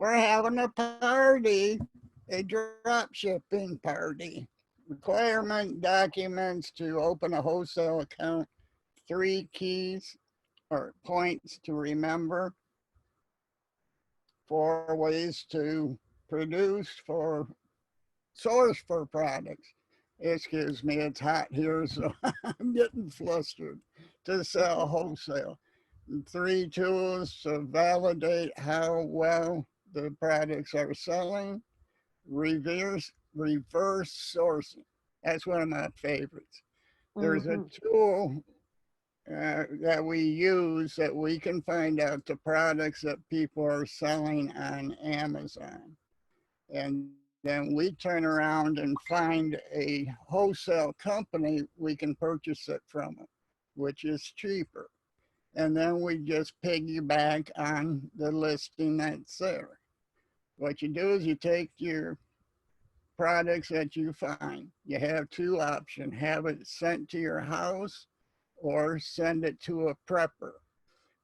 We're having a party, a drop shipping party. Requirement documents to open a wholesale account, three keys or points to remember, four ways to produce for source for products. Excuse me, it's hot here, so I'm getting flustered. To sell wholesale. And three tools to validate how well the products are selling. Reverse sourcing. That's one of my favorites. There's a Mm-hmm. tool that we use that we can find out the products that people are selling on Amazon. And then we turn around and find a wholesale company we can purchase it from, which is cheaper. And then we just piggyback on the listing that's there. What you do is you take your products that you find. You have two options: have it sent to your house or send it to a prepper.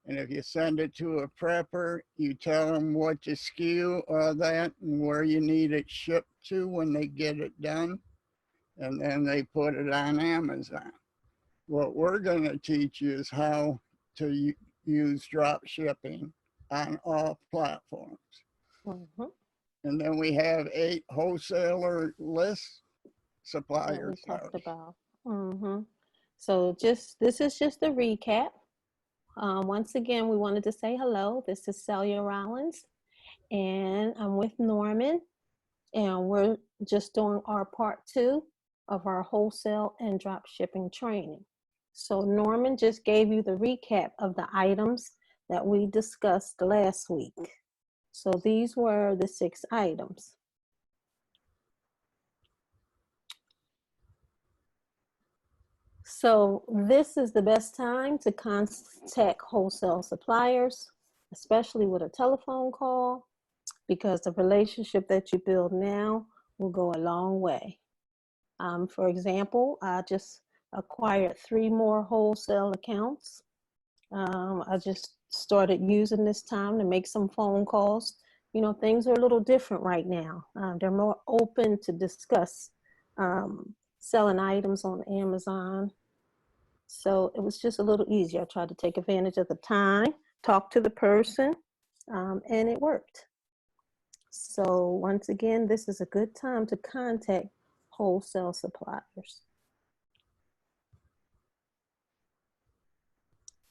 And if you send it to a prepper, you tell them what to SKU of that and where you need it shipped to when they get it done. And then they put it on Amazon. What we're going to teach you is how to use drop shipping on all platforms. Mm-hmm. And then we have 8 wholesaler lists, That we suppliers talked house. about. Mm-hmm. So just this is just a recap. Once again, we wanted to say hello. This is Celia Rollins, and I'm with Norman, and we're just doing our part 2 of our wholesale and drop shipping training. So Norman just gave you the recap of the items that we discussed last week. So these were the 6 items. So this is the best time to contact wholesale suppliers, especially with a telephone call, because the relationship that you build now will go a long way. For example, I just acquired 3 more wholesale accounts. I just started using this time to make some phone calls. You know, things are a little different right now. They're more open to discuss selling items on Amazon. So it was just a little easier. I tried to take advantage of the time, talk to the person, and it worked. So once again, this is a good time to contact wholesale suppliers.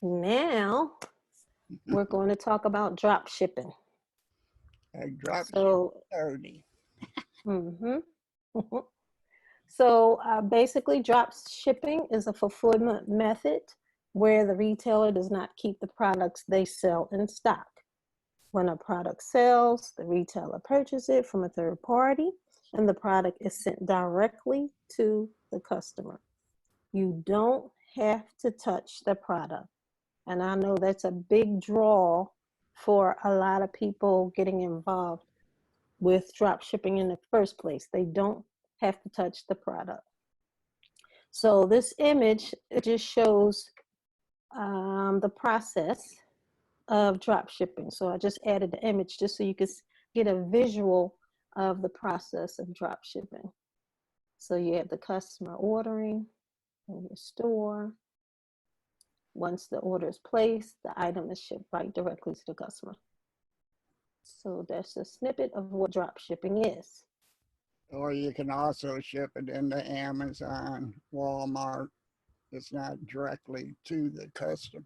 Now we're going to talk about drop shipping. I dropped So, 30. mhm. So basically, drop shipping is a fulfillment method where the retailer does not keep the products they sell in stock. When a product sells, the retailer purchases it from a third party, and the product is sent directly to the customer. You don't have to touch the product. And I know that's a big draw for a lot of people getting involved with drop shipping in the first place. They don't have to touch the product. So this image, it just shows the process of drop shipping. So I just added the image just so you could get a visual of the process of drop shipping. So you have the customer ordering in your store. Once the order is placed, the item is shipped right directly to the customer. So that's a snippet of what drop shipping is. Or you can also ship it into Amazon, Walmart. It's not directly to the customer.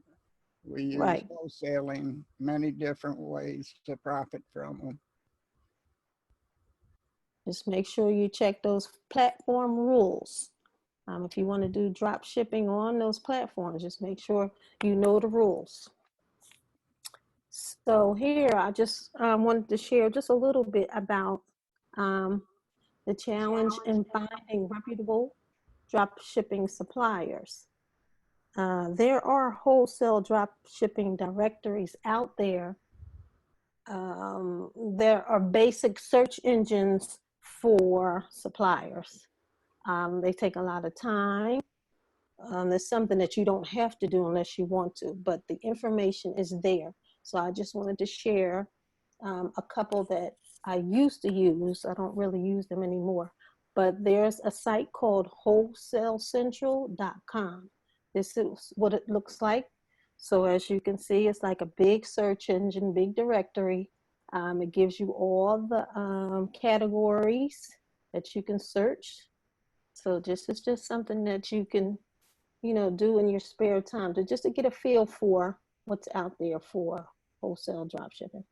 We use Right. wholesaling many different ways to profit from them. Just make sure you check those platform rules. If you want to do drop shipping on those platforms, just make sure you know the rules. So here, I just wanted to share just a little bit about um, the challenge in finding reputable drop shipping suppliers. There are wholesale drop shipping directories out there. There are basic search engines for suppliers. They take a lot of time. It's something that you don't have to do unless you want to, but the information is there. So I just wanted to share a couple that I used to use. I don't really use them anymore. But there's a site called wholesalecentral.com. This is what it looks like. So as you can see, it's like a big search engine, big directory. It gives you all the categories that you can search. So this is just something that you can, do in your spare time to just to get a feel for what's out there for wholesale drop shipping.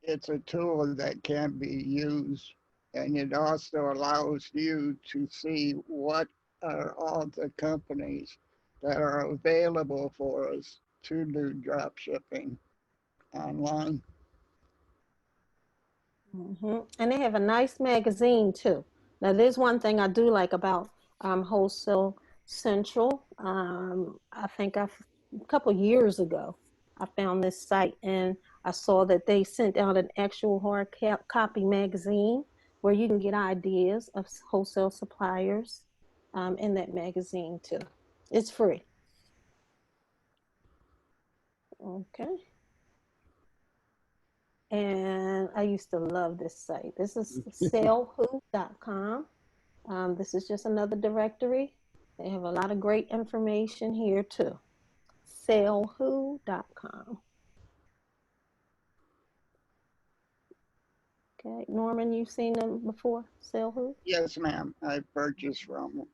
It's a tool that can be used, and it also allows you to see what are all the companies that are available for us to do drop shipping online. And they have a nice magazine too. Now, there's one thing I do like about Wholesale Central. I think a couple years ago, I found this site and I saw that they sent out an actual hard copy magazine where you can get ideas of wholesale suppliers in that magazine too. It's free. Okay. And I used to love this site. This is sellwho.com. This is just another directory. They have a lot of great information here too. Sellwho.com. Okay, Norman, you've seen them before? Sellwho? Yes, ma'am. I purchased from them.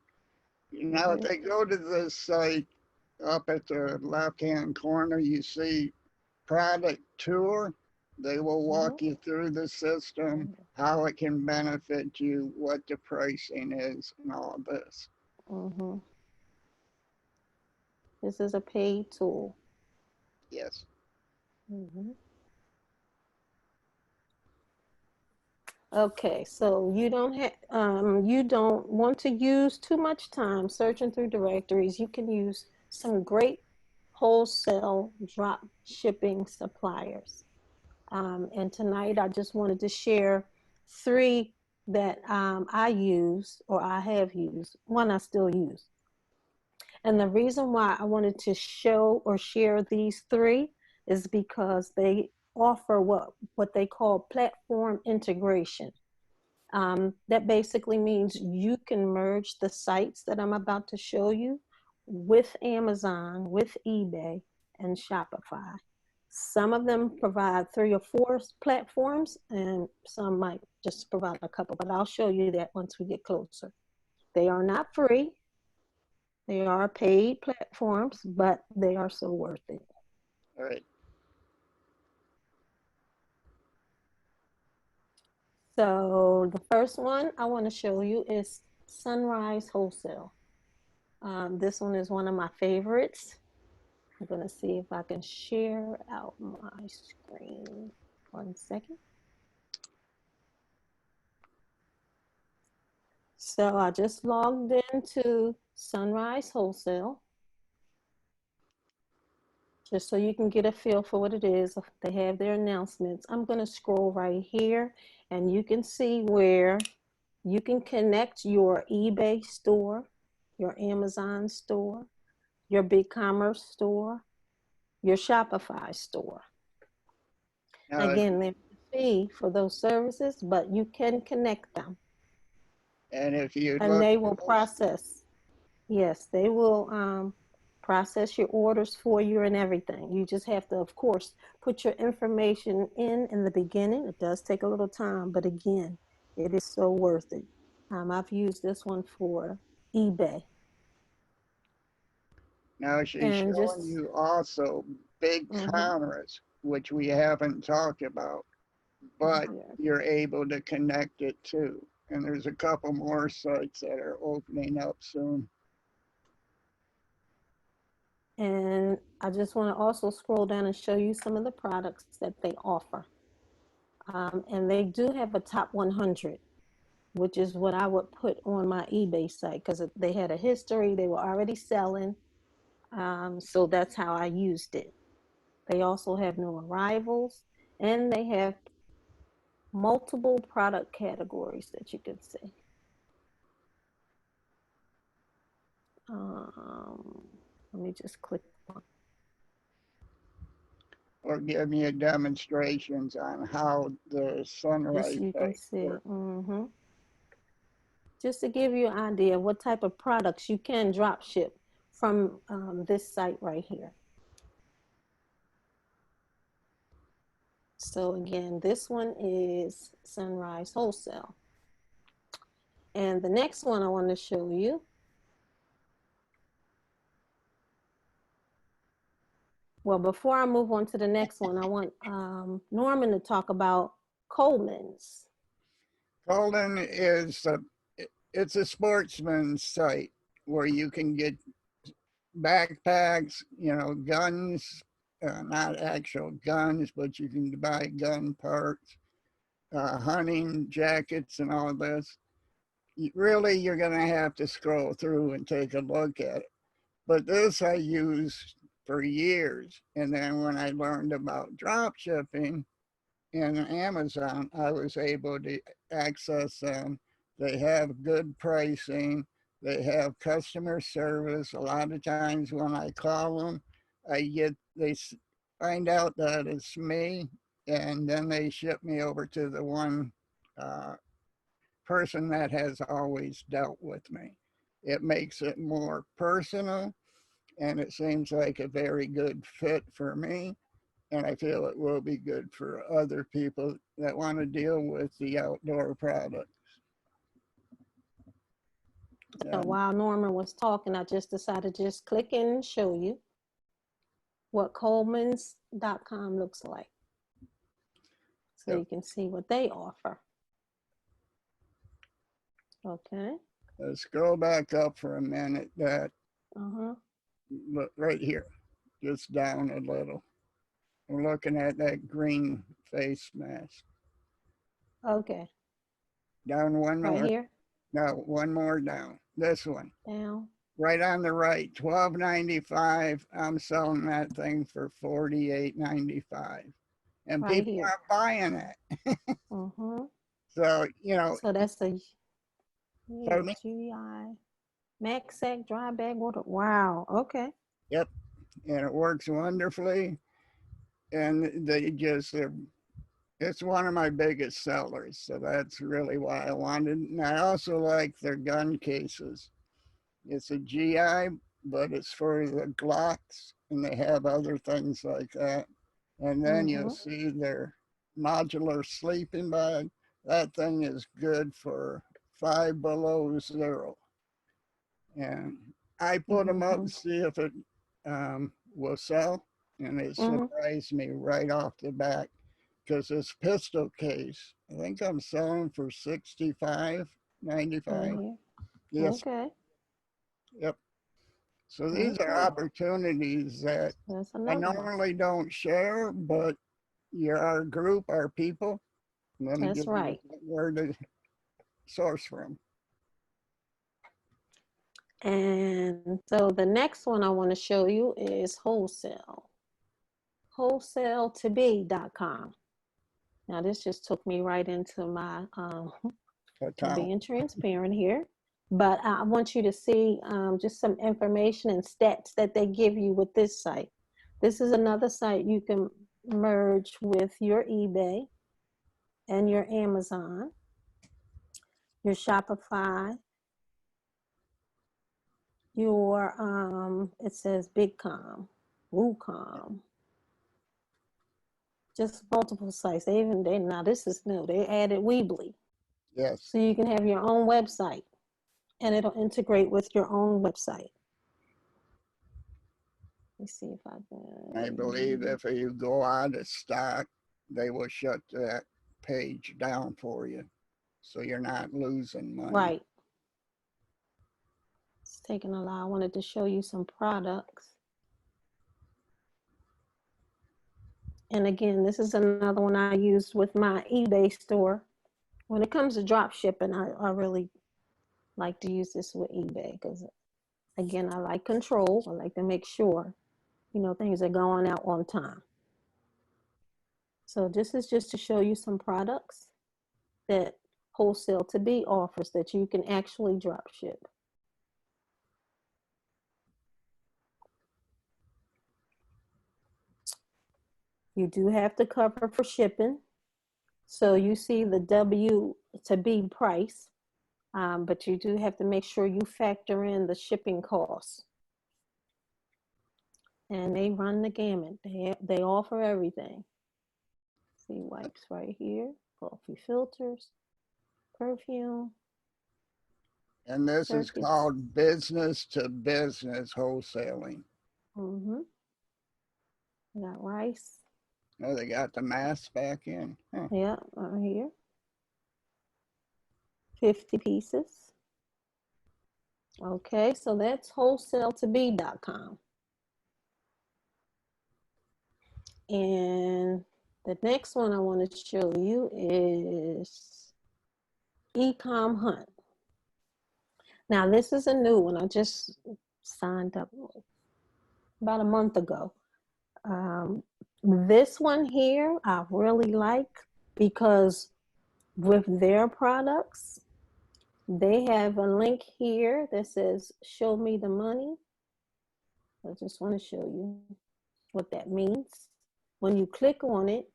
Now, if they go to this site up at the left-hand corner, you see product tour. They will walk you through the system, how it can benefit you, what the pricing is, and all this. Mm-hmm. This is a paid tool. Yes. Mm-hmm. Okay, so you don't want to use too much time searching through directories. You can use some great wholesale drop shipping suppliers. And tonight I just wanted to share three that I use or I have used. One I still use. And the reason why I wanted to show or share these three is because they offer what they call platform integration. That basically means you can merge the sites that I'm about to show you with Amazon, with eBay, and Shopify. Some of them provide 3 or 4 platforms, and some might just provide a couple, but I'll show you that once we get closer. They are not free. They are paid platforms, but they are so worth it. All right. So the first one I want to show you is Sunrise Wholesale. This one is one of my favorites. I'm going to see if I can share out my screen. 1 second. So I just logged into Sunrise Wholesale, just so you can get a feel for what it is. They have their announcements. I'm going to scroll right here, and you can see where you can connect your eBay store, your Amazon store, your BigCommerce store, your Shopify store. Now, Again, there's a fee for those services, but you can connect them. and if you And look, they will process. Yes, they will process your orders for you and everything. You just have to, of course, put your information in the beginning. It does take a little time, but again, it is so worth it. I've used this one for eBay. now she's And showing just, you also big mm-hmm, commerce, which we haven't talked about, but yeah. you're able to connect it too. And there's a couple more sites that are opening up soon. And I just want to also scroll down and show you some of the products that they offer. And they do have a top 100, which is what I would put on my eBay site because they had a history, they were already selling. So that's how I used it. They also have new arrivals, and they have multiple product categories that you can see. Let me just click on. or give you demonstrations on how the Just Sunrise so you can site see. works. Just to give you an idea of what type of products you can drop ship from this site right here. So again, this one is Sunrise Wholesale. And the next one I want to show you, well, before I move on to the next one, I want Norman to talk about Coleman's. Colden is it's a sportsman's site where you can get backpacks, you know, guns, not actual guns, but you can buy gun parts, hunting jackets, and all this. Really, you're going to have to scroll through and take a look at it. But this I used for years. And then when I learned about drop shipping in Amazon, I was able to access them. They have good pricing. They have customer service. A lot of times when I call them, they find out that it's me, and then they ship me over to the one uh, person that has always dealt with me. It makes it more personal, and it seems like a very good fit for me. And I feel it will be good for other people that want to deal with the outdoor products. So while Norman was talking, I just decided to just click in and show you what Coleman's.com looks like. So you can see what they offer. Okay. Let's scroll back up for a minute. Look right here, just down a little. We're looking at that green face mask. Okay. Down one more. Right here? No, one more down. This one. Down. Right on the right, $12.95. I'm selling that thing for $48.95, and right people here. aren't buying it. So you know. So that's the GI Max-Sack dry bag water. Wow. Okay. Yep, and it works wonderfully, and it's one of my biggest sellers, so that's really why I wanted. And I also like their gun cases. It's a GI, but it's for the Glocks, and they have other things like that. And then you'll see their modular sleeping bag. That thing is good for 5 below zero. And I put them up to see if it will sell, and it surprised me right off the bat, because this pistol case, I think I'm selling for $65.95. Yes. Okay. Yep. So these are opportunities that I normally don't share, but you're our group, our people. Let me That's give you where to source from. And so the next one I want to show you is Wholesale. Wholesale2be.com. Now this just took me right into my being transparent here. But I want you to see just some information and stats that they give you with this site. This is another site you can merge with your eBay and your Amazon, your Shopify, your, it says BigCom, WooCom, just multiple sites. Now this is new. They added Weebly. Yes. So you can have your own website, and it'll integrate with your own website. Let's see if I can. I believe if you go out of stock, they will shut that page down for you, so you're not losing money. Right. It's taking a while. I wanted to show you some products. And again, this is another one I used with my eBay store. When it comes to drop shipping, I really like to use this with eBay because, again, I like control. I like to make sure, things are going out on time. So this is just to show you some products that Wholesale2be offers that you can actually drop ship. You do have to cover for shipping. So you see the W to B price, but you do have to make sure you factor in the shipping costs. And they run the gamut. They offer everything. See wipes right here, coffee filters, perfume, And this is circuits. called business to business wholesaling. Mm-hmm. Got rice. Oh, they got the mask back in. Huh. Yeah, right here. 50 pieces. Okay, so that's wholesale2b.com. And the next one I want to show you is eCom Hunt. Now, this is a new one. I just signed up about a month ago. This one here I really like because with their products, they have a link here that says show me the money. I just want to show you what that means. When you click on it,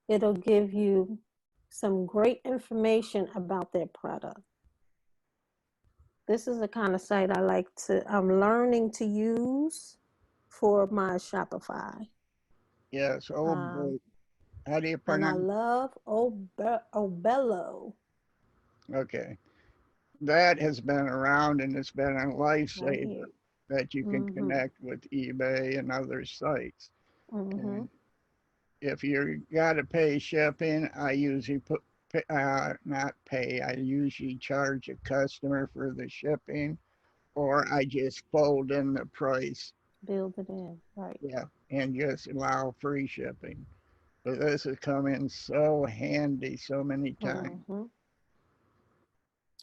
it'll give you some great information about their product. This is the kind of site I'm learning to use for my Shopify. Yes. Oh boy. How do you And I pronounce? love Obello. Okay. That has been around and it's been a Right lifesaver here. that you can Mm-hmm. connect with eBay and other sites. Mm-hmm. And if you got to pay shipping, I usually not pay, I usually charge a customer for the shipping or I just fold in the price. Build it in. Right. Yeah. And just allow free shipping. But this has come in so handy so many times. Mm-hmm.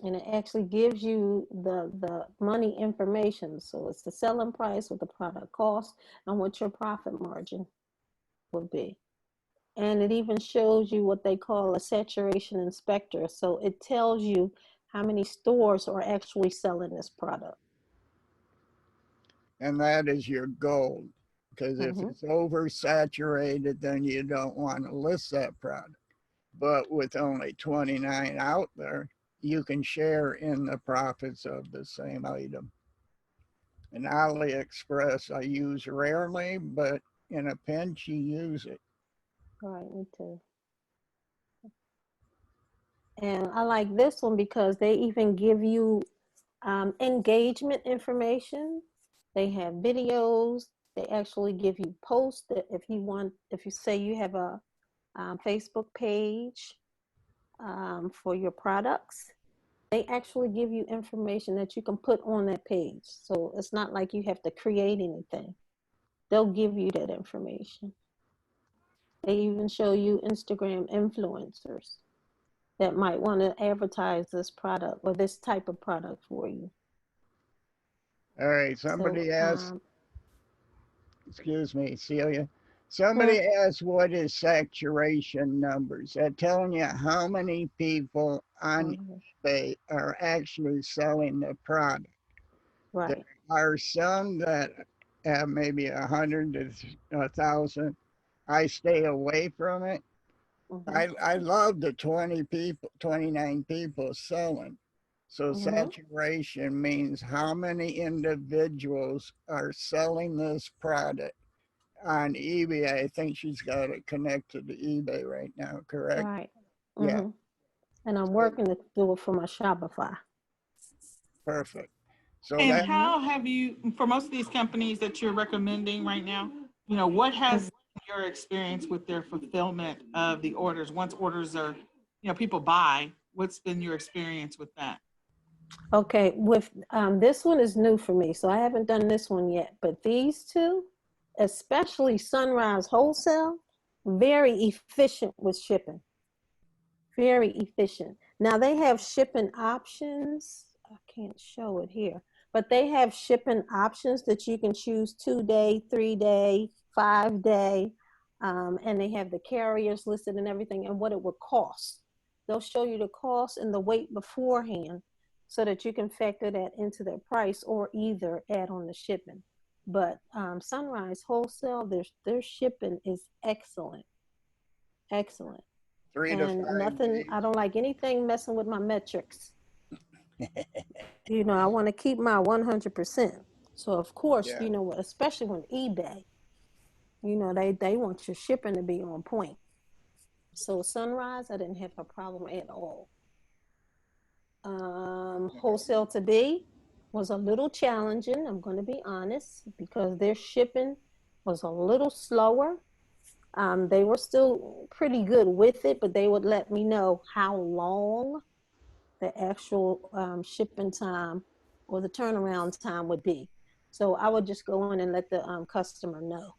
And it actually gives you the money information. So it's the selling price, what the product costs, and what your profit margin would be. And it even shows you what they call a saturation inspector. So it tells you how many stores are actually selling this product. And that is your gold. Because if Mm-hmm. it's oversaturated, then you don't want to list that product. But with only 29 out there, you can share in the profits of the same item. And AliExpress I use rarely, but in a pinch you use it. All right, me too. And I like this one because they even give you engagement information. They have videos. They actually give you posts that if you say you have a Facebook page for your products, they actually give you information that you can put on that page. So it's not like you have to create anything. They'll give you that information. They even show you Instagram influencers that might want to advertise this product or this type of product for you. All right, So, somebody asked, excuse me, Celia. huh? Somebody asked what is saturation numbers? They're telling you how many people on eBay are actually selling the product. There Right. are some that have maybe 100 to 1,000. I stay away from it. Mm-hmm. I love the 20 people, 29 people selling. So Mm-hmm. saturation means how many individuals are selling this product on eBay. I think she's got it connected to eBay right now, correct? Right. Yeah, Mm-hmm. And I'm so working to do it for my Shopify. perfect. So And that Mm-hmm. how have you, for most of these companies that you're recommending right now, you know, what has been your experience with their fulfillment of the orders? Once orders are, you know, people buy, what's been your experience with that? Okay, with this one is new for me, so I haven't done this one yet. But these two, especially Sunrise Wholesale, very efficient with shipping. Very efficient. Now they have shipping options. I can't show it here, but they have shipping options that you can choose 2-day, 3-day, 5-day, and they have the carriers listed and everything and what it would cost. They'll show you the cost and the weight beforehand so that you can factor that into their price or either add on the shipping. But Sunrise Wholesale, their shipping is excellent, excellent. 3 to 5 And nothing, days. I don't like anything messing with my metrics. You know, I want to keep my 100%. So of course, Yeah. you know, especially when eBay, you know, they want your shipping to be on point. So Sunrise, I didn't have a problem at all. Wholesale to be was a little challenging, I'm going to be honest, because their shipping was a little slower. They were still pretty good with it, but they would let me know how long the actual shipping time or the turnaround time would be. So I would just go in and let the customer know.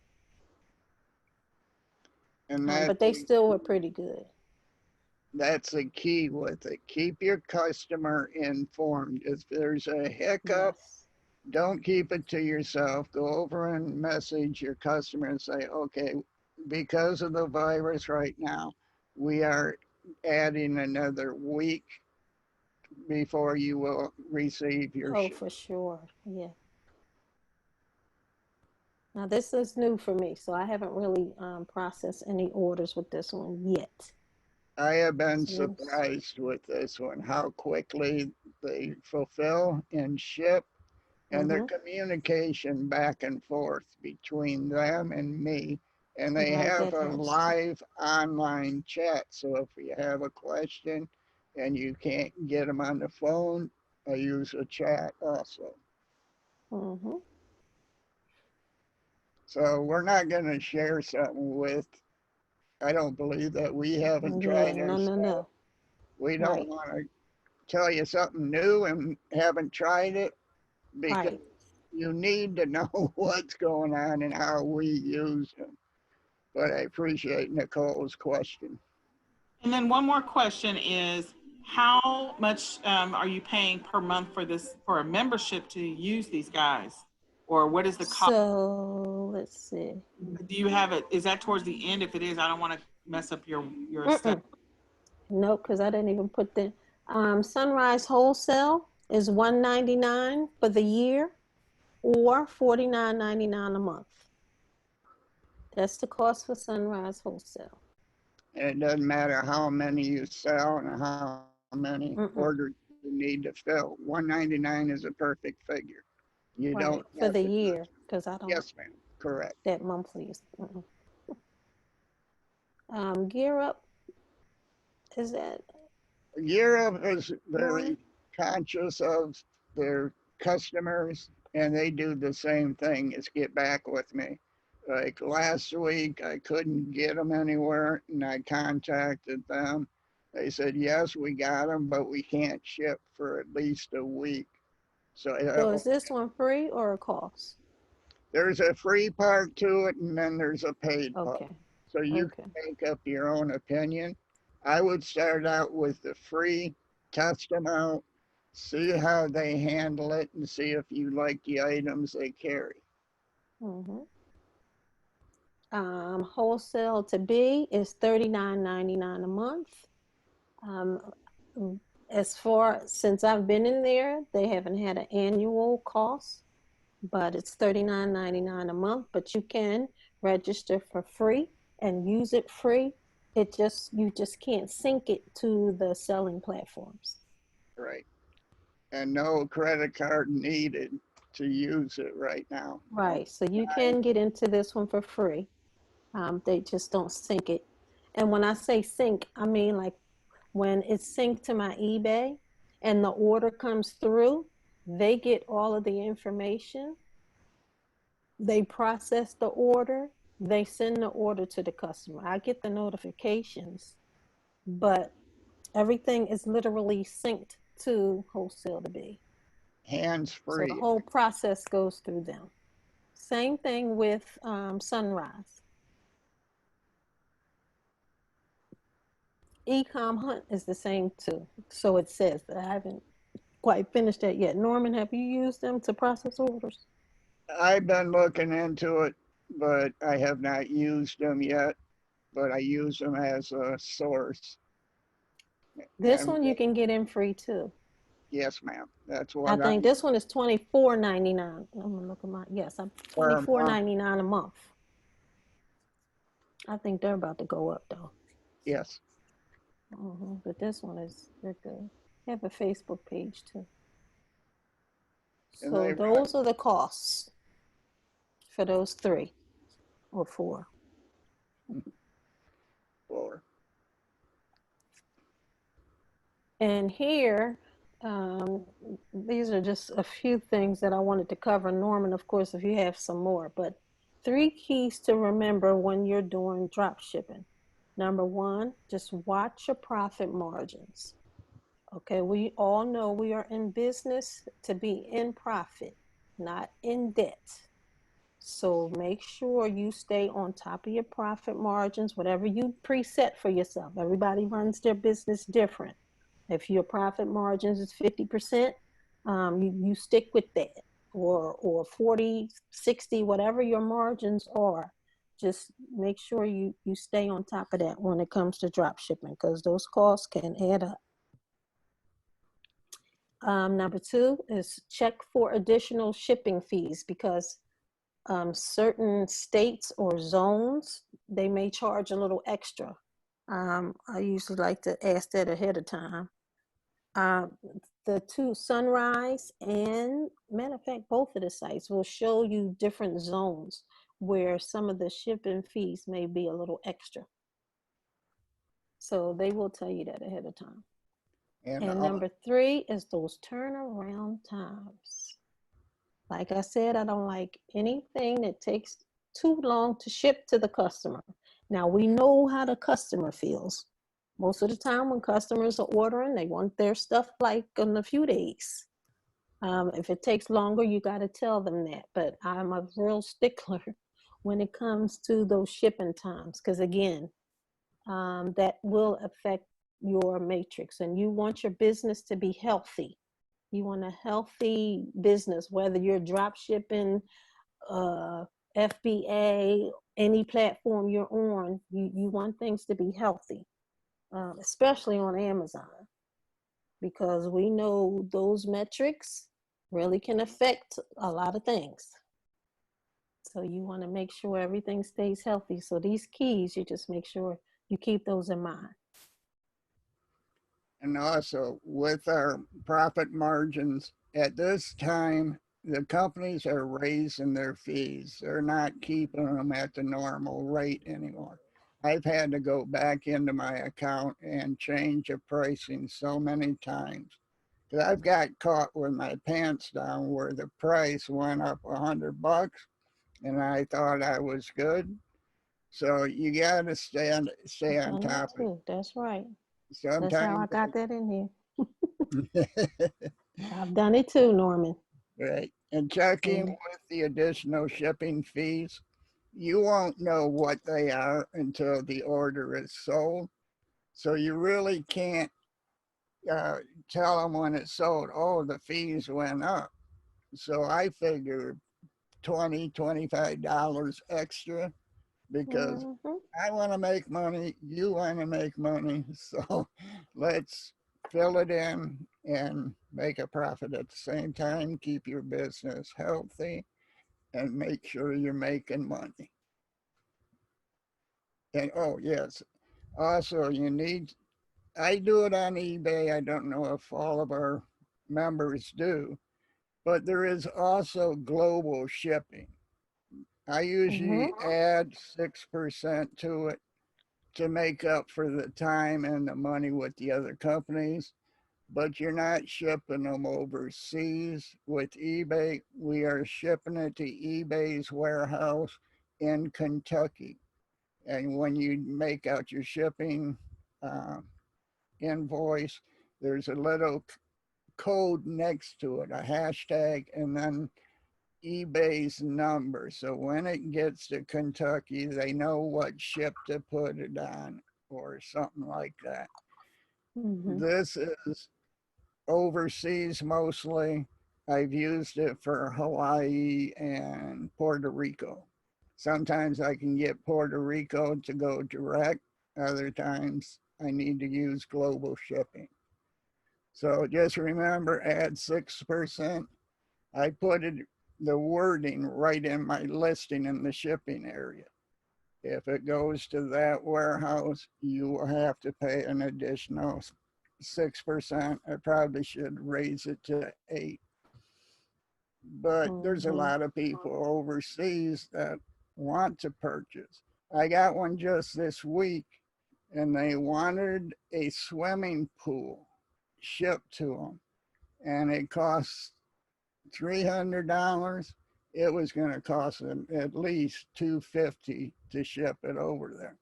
And But they still were pretty good. that's the key with it. Keep your customer informed. If there's a hiccup, Yes. don't keep it to yourself. Go over and message your customer and say, okay, because of the virus right now, we are adding another week before you will receive your Oh, ship. for sure. Yeah. Now this is new for me, so I haven't really processed any orders with this one yet. I have been So surprised with this one, how quickly they fulfill and ship, and their mm-hmm. communication back and forth between them and me. And they Right, have that a helps too. live online chat. So if you have a question and you can't get them on the phone, I use a chat also. Mm-hmm. So we're not going to share something with, I don't believe that we haven't Yeah, tried no, no, ourselves. no. We don't Right, want to tell you something new and haven't tried it because right. you need to know what's going on and how we use them. But I appreciate Nicole's question. And then one more question is, how much are you paying per month for this, for a membership to use these guys? Or what is the cost? So let's see. Do you have it? Is that towards the end? If it is, I don't want to mess up your stuff. Mm-mm. Nope, because I didn't even put the Sunrise Wholesale is $199 for the year or $49.99 a month. That's the cost for Sunrise Wholesale. And it doesn't matter how many you sell and how many orders Mm-mm. you need to fill. 199 is a perfect figure. You don't Right, for have the to year, touch. because I don't, Yes, ma'am. Correct. that monthly is, Gear Up, is that Europe is Norman? very conscious of their customers, and they do the same thing is get back with me. Like last week, I couldn't get them anywhere, and I contacted them. They said, yes, we got them, but we can't ship for at least a week. So So is this one free or a cost? there's a free part to it, and then there's a paid part. Okay, So you okay. can make up your own opinion. I would start out with the free, test them out, see how they handle it, and see if you like the items they carry. Mm-hmm. Wholesale to be is $39.99 a month. Um, as far since I've been in there, they haven't had an annual cost, but it's $39.99 a month. But you can register for free and use it free. It just you just can't sync it to the selling platforms. Right. And no credit card needed to use it right now. Right. So you can get into this one for free. They just don't sync it. And when I say sync, I mean like when it's synced to my eBay and the order comes through, they get all of the information. They process the order. They send the order to the customer. I get the notifications, but everything is literally synced to Wholesale to be. Hands So the free. whole process goes through them. Same thing with Sunrise. eCom Hunt is the same too. So it says that I haven't quite finished that yet. Norman, have you used them to process orders? I've been looking into it, but I have not used them yet. But I use them as a source. This And one you can get in free too. Yes, ma'am. That's I what think I'm this one is $24.99. I'm gonna look at my, yes, I'm for a month. $24.99 a month. I think they're about to go up though. Yes. But this one is, they're good. They have a Facebook page too. And So they've got those are the costs for those 3 or 4. four. And here, these are just a few things that I wanted to cover. Norman, of course, if you have some more, but 3 keys to remember when you're doing drop shipping. Number 1, just watch your profit margins. Okay, we all know we are in business to be in profit, not in debt. So make sure you stay on top of your profit margins, whatever you preset for yourself. Everybody runs their business different. If your profit margins is 50%, you stick with that, or 40, 60, whatever your margins are. Just make sure you stay on top of that when it comes to drop shipping, because those costs can add up. Number 2 is check for additional shipping fees, because certain states or zones, they may charge a little extra. I usually like to ask that ahead of time. The 2 Sunrise and, matter of fact, both of the sites will show you different zones where some of the shipping fees may be a little extra. So they will tell you that ahead of time. And number 3 is those turnaround times. Like I said, I don't like anything that takes too long to ship to the customer. Now, we know how the customer feels. Most of the time when customers are ordering, they want their stuff like in a few days. If it takes longer, you got to tell them that. But I'm a real stickler when it comes to those shipping times, because again, that will affect your matrix, and you want your business to be healthy. You want a healthy business, whether you're drop shipping, FBA, any platform you're on, you want things to be healthy, especially on Amazon, because we know those metrics really can affect a lot of things. So you want to make sure everything stays healthy. So these keys, you just make sure you keep those in mind. And also with our profit margins at this time, the companies are raising their fees. They're not keeping them at the normal rate anymore. I've had to go back into my account and change the pricing so many times. Because I've got caught with my pants down where the price went up $100 and I thought I was good. So you got to stay on top of it. That's right. Sometimes That's how I got that in here. I've done it too, Norman. right. And checking with the additional shipping fees, you won't know what they are until the order is sold. So you really can't tell them when it's sold, oh, the fees went up. So I figured $20, $25 extra because I want to make money, you want to make money. So let's fill it in and make a profit at the same time, keep your business healthy, and make sure you're making money. And oh, yes, also you need, I do it on eBay. I don't know if all of our members do, but there is also global shipping. I usually add 6% to it to make up for the time and the money with the other companies, but you're not shipping them overseas. With eBay, we are shipping it to eBay's warehouse in Kentucky. And when you make out your shipping invoice, there's a little code next to it, a hashtag, and then eBay's number. So when it gets to Kentucky, they know what ship to put it on or something like that. This is overseas mostly. I've used it for Hawaii and Puerto Rico. Sometimes I can get Puerto Rico to go direct. Other times I need to use global shipping. So just remember, add 6%. I put it, the wording right in my listing in the shipping area. If it goes to that warehouse, you will have to pay an additional 6%. I probably should raise it to 8. But there's a lot of people overseas that want to purchase. I got one just this week, and they wanted a swimming pool shipped to them, and it costs $300. It was going to cost them at least $250 to ship it over there.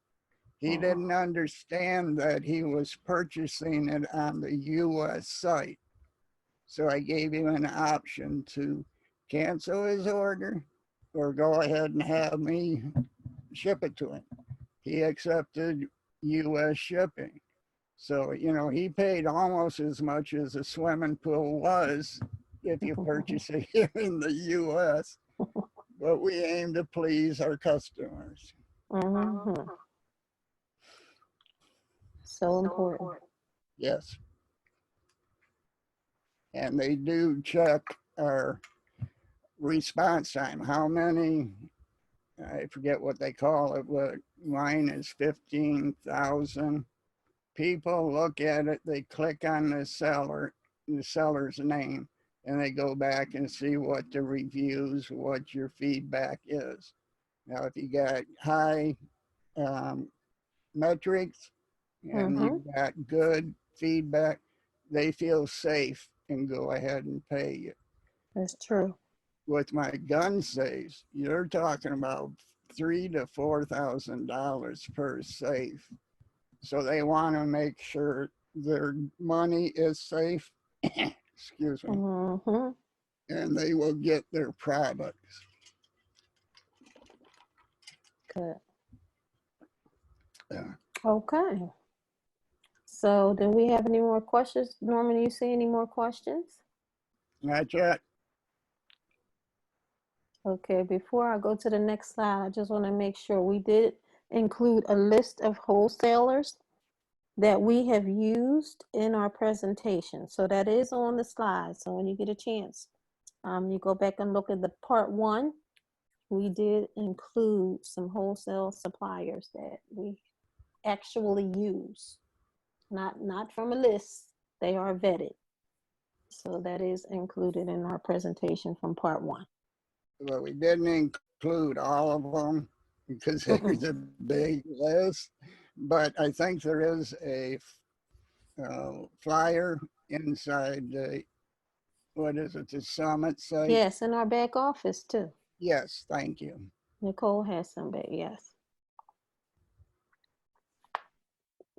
He didn't understand that he was purchasing it on the US site. So I gave him an option to cancel his order or go ahead and have me ship it to him. He accepted US shipping. So, you know, he paid almost as much as a swimming pool was if you purchase it here in the US. But we aim to please our customers. So important. Yes. And they do check our response time. How many, I forget what they call it, but mine is 15,000. People look at it, they click on the seller's name, and they go back and see what the reviews, what your feedback is. Now, if you got high metrics and you got good feedback, they feel safe and go ahead and pay you. That's true. With my gun safes, you're talking about $3,000 to $4,000 per safe. So they want to make sure their money is safe. Excuse me. And they will get their products. Good. Yeah. Okay. So do we have any more questions? Norman, you see any more questions? Not yet. Okay, before I go to the next slide, I just want to make sure we did include a list of wholesalers that we have used in our presentation. So that is on the slide. So when you get a chance, you go back and look at the part 1. We did include some wholesale suppliers that we actually use, not from a list. They are vetted. So that is included in our presentation from part 1. Well, we didn't include all of them because there's a big list, but I think there is a flyer inside the, what is it, the Summit site? Yes, in our back office too. Yes, thank you. Nicole has some back, yes.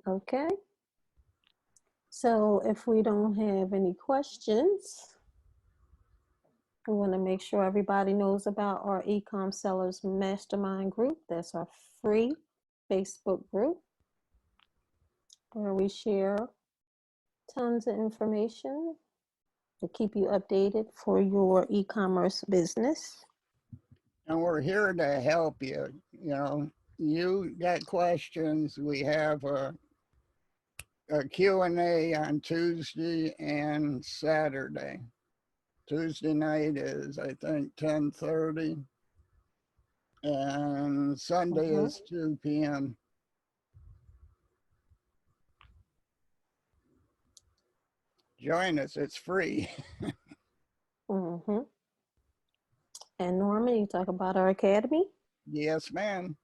Okay. So if we don't have any questions, we want to make sure everybody knows about our eCom Sellers Mastermind group. That's our free Facebook group where we share tons of information to keep you updated for your e-commerce business. And we're here to help you. You know, you got questions. We have a Q&A on Tuesday and Saturday. Tuesday night is, I think, 10:30. And Sunday is 2 p.m. Join us, it's free. And Norman, you talk about our academy? Yes, ma'am.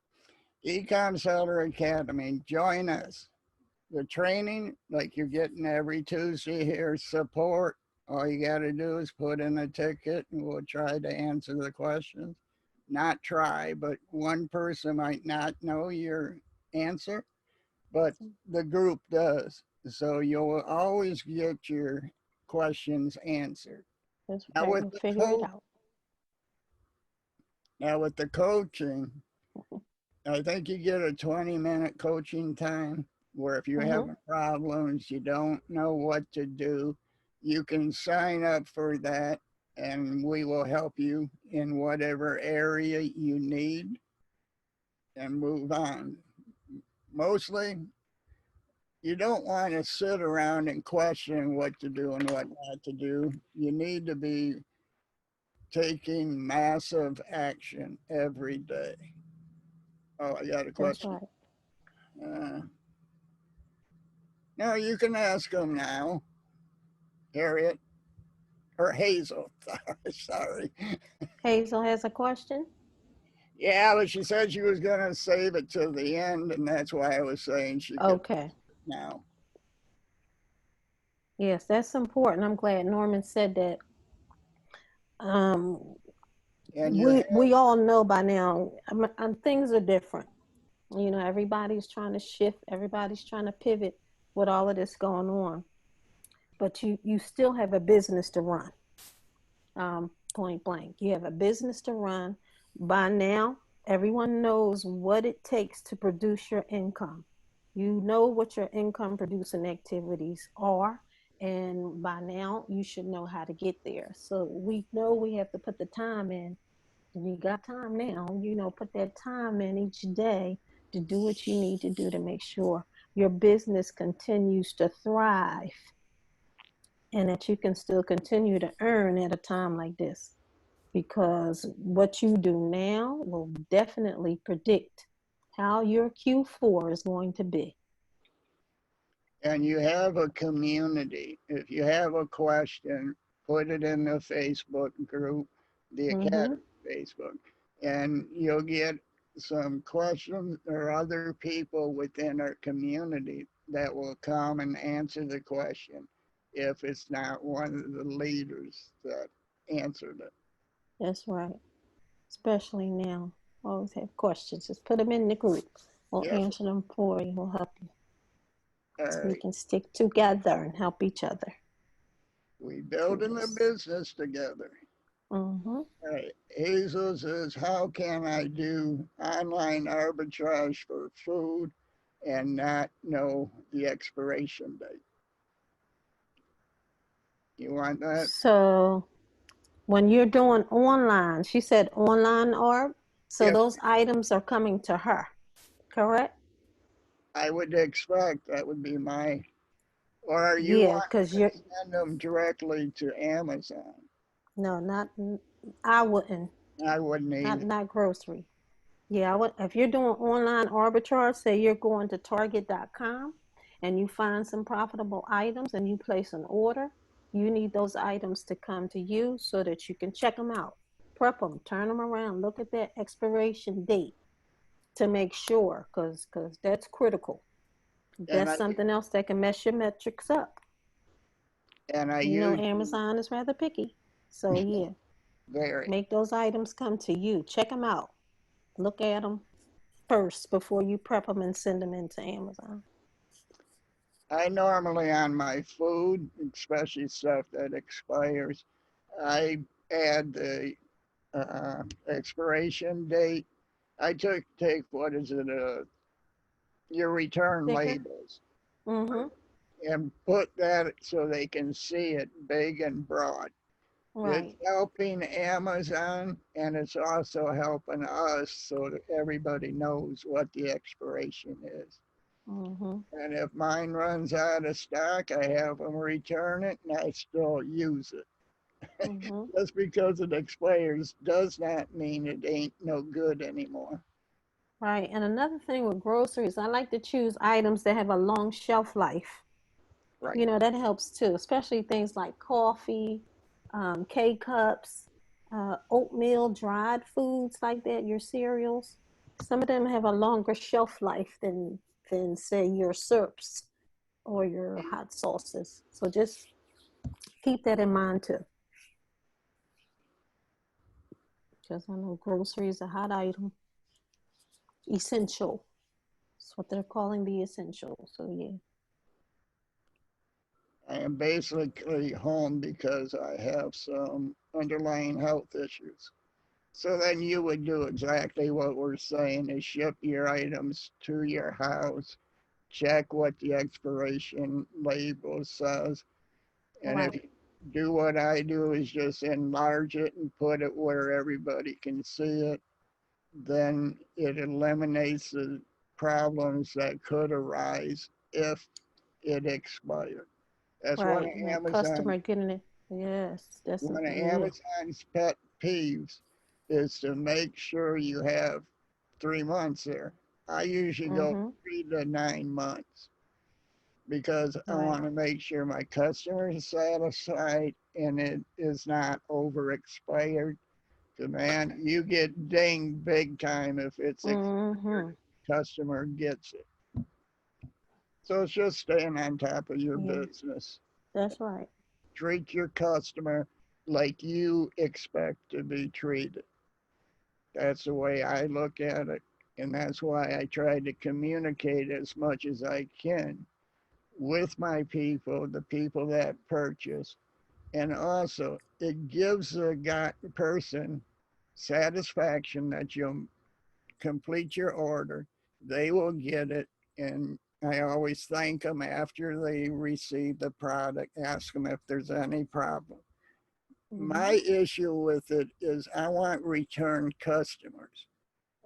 eCom Seller Academy, join us. The training, like you're getting every Tuesday here, support. All you got to do is put in a ticket and we'll try to answer the questions. Not try, but one person might not know your answer, but the group does. So you'll always get your questions answered. That's Now right, with we'll the figure it out. Now with the coaching, I think you get a 20-minute coaching time where if you're having problems, you don't know what to do, you can sign up for that and we will help you in whatever area you need and move on. Mostly, you don't want to sit around and question what to do and what not to do. You need to be taking massive action every day. Oh, I got a That's question. right. Uh, no, you can ask them now, Harriet or Hazel. Sorry. Hazel has a question. Yeah, but she said she was going to save it to the end, and that's why I was saying she could Okay. now. Yes, that's important. I'm glad Norman said that. Um, And you we all know by now, things are different. You know, everybody's trying to shift, everybody's trying to pivot with all of this going on. But you still have a business to run. Point blank. You have a business to run. By now, everyone knows what it takes to produce your income. You know what your income producing activities are, and by now you should know how to get there. So we know we have to put the time in. You got time now, put that time in each day to do what you need to do to make sure your business continues to thrive and that you can still continue to earn at a time like this, because what you do now will definitely predict how your Q4 is going to be. and you have a community. If you have a question, put it in the Facebook group, the Mm-hmm. Academy Facebook, and you'll get some questions or other people within our community that will come and answer the question if it's not one of the leaders that answered it. That's right. Especially now. Always have questions. Just put them in the group. We'll Yep. answer them for you. We'll help you. All So we right. can stick together and help each other. We building a Yes. business together. Mm-hmm. All right. Hazel says, how can I do online arbitrage for food and not know the expiration date? You want that? So when you're doing online, she said online org. So Yes, those items are coming to her, correct? I would expect that would be my, or are you Yeah, wanting because to you're, send them directly to Amazon? no, not, I wouldn't, I wouldn't either. not grocery. Yeah, I would, if you're doing online arbitrage, say you're going to Target.com and you find some profitable items and you place an order, you need those items to come to you so that you can check them out, prep them, turn them around, look at that expiration date to make sure, because that's critical. And That's I something else that can mess your metrics up. and I You know, use Amazon is rather picky. So yeah, very. make those items come to you. Check them out. Look at them first before you prep them and send them into Amazon. I normally on my food, especially stuff that expires, I add the expiration date. I take what is it, your return Sticker? labels, Mm-hmm. and put that so they can see it big and broad. It's Right. helping Amazon and it's also helping us so that everybody knows what the expiration is. Mm-hmm. And if mine runs out of stock, I have them return it and I still use it. Mm-hmm. Just because it expires does not mean it ain't no good anymore. Right. And another thing with groceries, I like to choose items that have a long shelf life. Right. You know, that helps too, especially things like coffee, K-cups, oatmeal, dried foods like that, your cereals. Some of them have a longer shelf life than say your syrups or your hot sauces. So just keep that in mind too. Because I know grocery is a hot item, essential. That's what they're calling the essential. So yeah. I am basically home because I have some underlying health issues. So then you would do exactly what we're saying is ship your items to your house, check what the expiration label says, and if Right. you do what I do is just enlarge it and put it where everybody can see it, then it eliminates the problems that could arise if it expired. That's one Right. of And that Amazon customer getting it. Yes, that's one of yeah. Amazon's pet peeves is to make sure you have 3 months there. I usually go Mm-hmm. 3 to 9 months because I Right. want to make sure my customer is satisfied and it is not over expired. Because man, you get dinged big time if it's Mm-hmm. expired. Customer gets it. So it's just staying on top of your Yeah, business. that's right. Treat your customer like you expect to be treated. That's the way I look at it. And that's why I try to communicate as much as I can with my people, the people that purchase. And also, it gives the person satisfaction that you'll complete your order. They will get it. And I always thank them after they receive the product, ask them if there's any problem. Mm-hmm. My issue with it is I want return customers.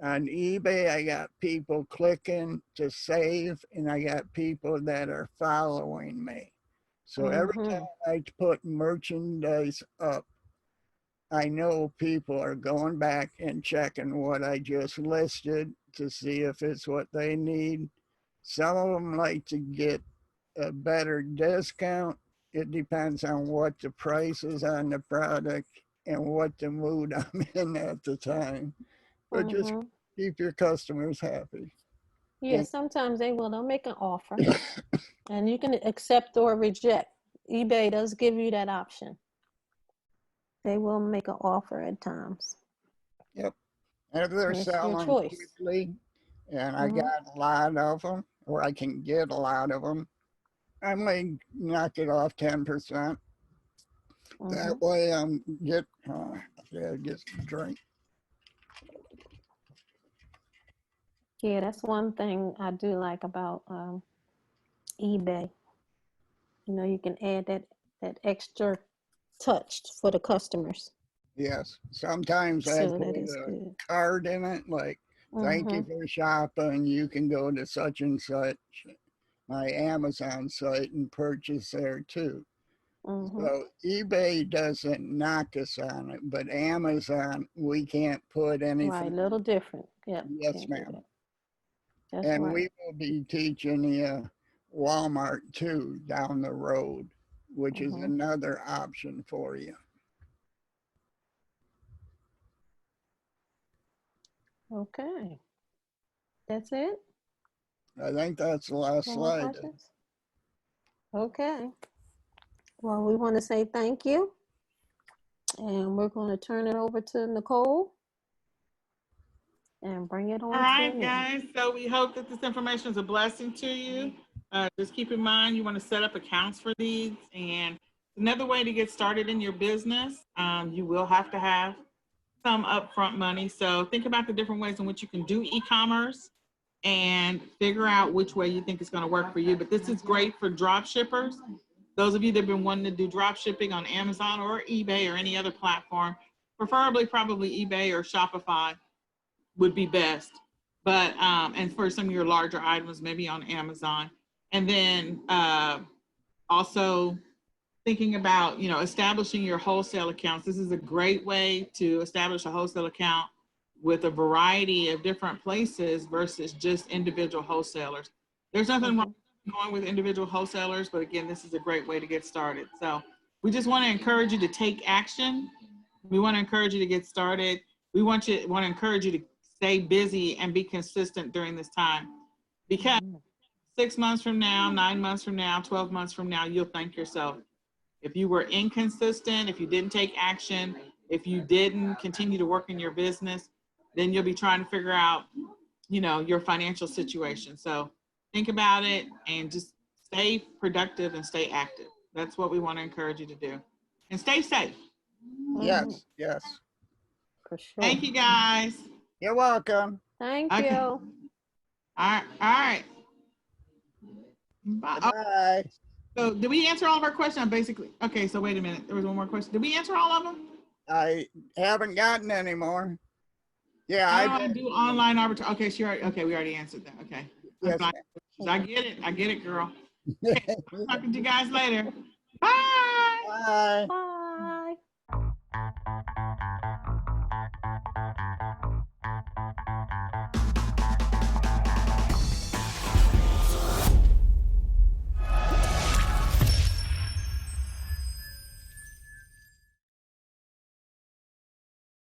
On eBay, I got people clicking to save, and I got people that are following me. So every time Mm-hmm. I put merchandise up, I know people are going back and checking what I just listed to see if it's what they need. Some of them like to get a better discount. It depends on what the price is on the product and what the mood I'm in at the time. But just Mm-hmm. keep your customers happy. Yeah, And sometimes they'll make an offer and you can accept or reject. eBay does give you that option. They will make an offer at times. yep, if they're And it's your selling choice. quickly and I Mm-hmm. got a lot of them, or I can get a lot of them, I may knock it off 10%. Mm-hmm. That way I'm yeah, get some drink. Yeah, that's one thing I do like about eBay. You can add that extra touch for the customers. Yes, sometimes I So put that is a good. card in it, like, thank you Mm-hmm. for shopping. You can go to such and such, my Amazon site, and purchase there too. Mm-hmm. So eBay doesn't knock us on it, but Amazon, we can't put Right, anything. little different. Yep, Yes, can't do ma'am. that. That's And right. we will be teaching the Walmart too down the road, which is Mm-hmm. another option for you. Okay, that's it. I think that's the last No more slide. questions? Okay. Well, we want to say thank you, and we're going to turn it over to Nicole and bring it All on to right, an end. guys. So we hope that this information is a blessing to you. Just keep in mind you want to set up accounts for these. And another way to get started in your business, you will have to have some upfront money. So think about the different ways in which you can do e-commerce and figure out which way you think is going to work for you. But this is great for drop shippers. Those of you that have been wanting to do drop shipping on Amazon or eBay or any other platform, preferably probably eBay or Shopify would be best. But and for some of your larger items, maybe on Amazon. And then also thinking about establishing your wholesale accounts. This is a great way to establish a wholesale account with a variety of different places versus just individual wholesalers. There's nothing wrong Mm-hmm. going with individual wholesalers, but again, this is a great way to get started. So we just want to encourage you to take action. We want to encourage you to get started. We want to encourage you to stay busy and be consistent during this time, because Mm-hmm. 6 months from now, 9 months from now, 12 months from now, you'll thank yourself. If you were inconsistent, if you didn't take action, if you didn't continue to work in your business, then you'll be trying to figure out, your financial situation. So think about it and just stay productive and stay active. That's what we want to encourage you to do. And stay safe. Mm-hmm. Yes, yes. For sure. Thank you, guys. You're welcome. Thank Okay. you. All right. All right. Bye. Goodbye. So did we answer all of our questions? Basically, okay, so wait a minute. There was one more question. Did we answer all of them? I haven't gotten any more. Yeah, How I do I did. do online arbitrage? Okay, sure. Okay, we already answered that. Okay. I'm Yes, fine. ma'am. I get it. I get it, girl. Talking to you guys later. Bye. Bye. Bye.